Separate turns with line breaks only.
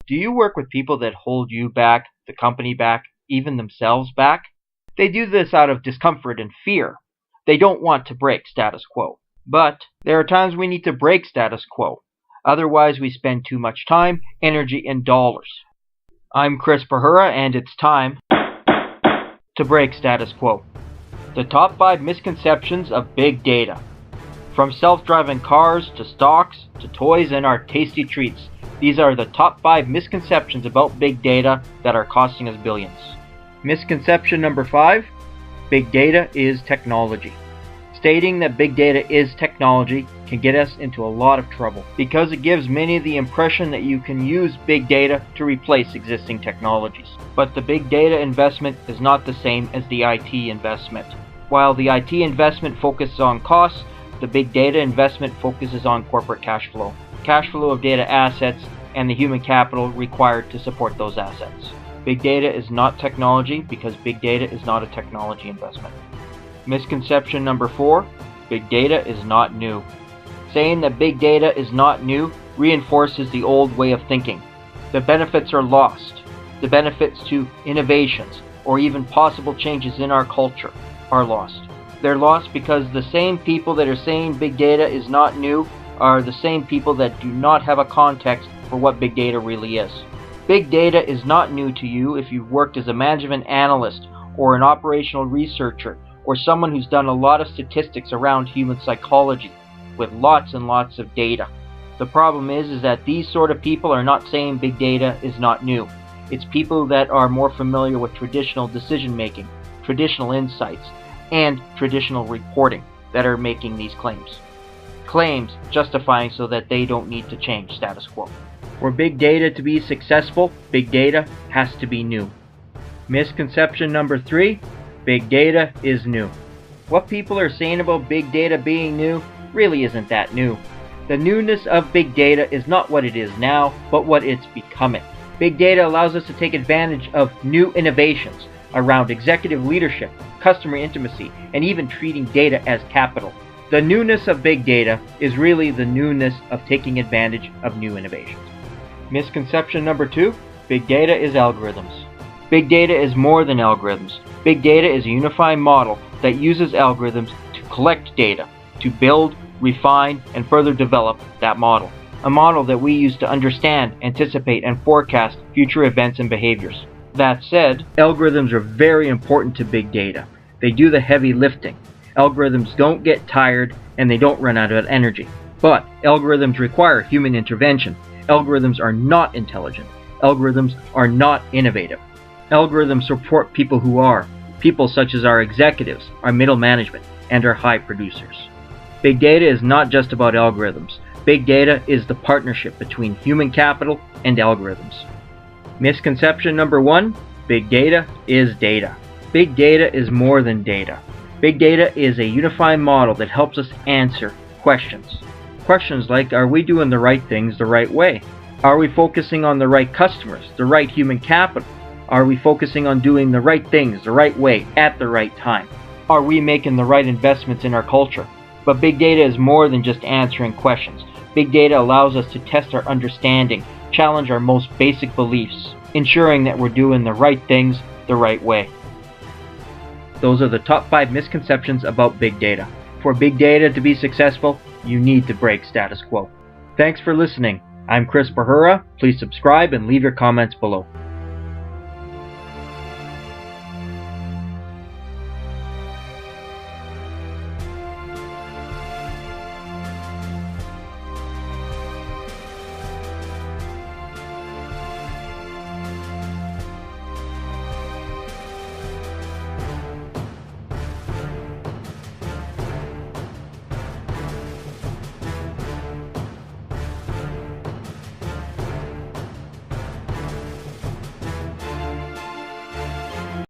Do you work with people that hold you back, the company back, even themselves back? They do this out of discomfort and fear. They don't want to break status quo. But there are times we need to break status quo. Otherwise, we spend too much time, energy, and dollars. I'm Chris Pahura, and it's time to break status quo. The top 5 misconceptions of big data. From self-driving cars to stocks to toys and our tasty treats, these are the top 5 misconceptions about big data that are costing us billions. Misconception number 5, big data is technology. Stating that big data is technology can get us into a lot of trouble because it gives many the impression that you can use big data to replace existing technologies. But the big data investment is not the same as the IT investment. While the IT investment focuses on costs, the big data investment focuses on corporate cash flow of data assets, and the human capital required to support those assets. Big data is not technology because big data is not a technology investment. Misconception number 4, big data is not new. Saying that big data is not new reinforces the old way of thinking. The benefits are lost. The benefits to innovations or even possible changes in our culture are lost. They're lost because the same people that are saying big data is not new are the same people that do not have a context for what big data really is. Big data is not new to you if you've worked as a management analyst or an operational researcher or someone who's done a lot of statistics around human psychology with lots and lots of data. The problem is that these sort of people are not saying big data is not new. It's people that are more familiar with traditional decision making, traditional insights, and traditional reporting that are making these claims. Claims justifying so that they don't need to change status quo. For big data to be successful, big data has to be new. Misconception number 3, big data is new. What people are saying about big data being new really isn't that new. The newness of big data is not what it is now, but what it's becoming. Big data allows us to take advantage of new innovations around executive leadership, customer intimacy, and even treating data as capital. The newness of big data is really the newness of taking advantage of new innovations. Misconception number 2, big data is algorithms. Big data is more than algorithms. Big data is a unifying model that uses algorithms to collect data, to build, refine, and further develop that model. A model that we use to understand, anticipate, and forecast future events and behaviors. That said, algorithms are very important to big data. They do the heavy lifting. Algorithms don't get tired and they don't run out of energy. But algorithms require human intervention. Algorithms are not intelligent. Algorithms are not innovative. Algorithms support people who are. People such as our executives, our middle management, and our high producers. Big data is not just about algorithms. Big data is the partnership between human capital and algorithms. Misconception number 1, big data is data. Big data is more than data. Big data is a unifying model that helps us answer questions. Questions like, are we doing the right things the right way? Are we focusing on the right customers, the right human capital? Are we focusing on doing the right things the right way at the right time? Are we making the right investments in our culture? But big data is more than just answering questions. Big data allows us to test our understanding, challenge our most basic beliefs, ensuring that we're doing the right things the right way. Those are the top 5 misconceptions about big data. For big data to be successful, you need to break status quo. Thanks for listening. I'm Chris Pahura. Please subscribe and leave your comments below.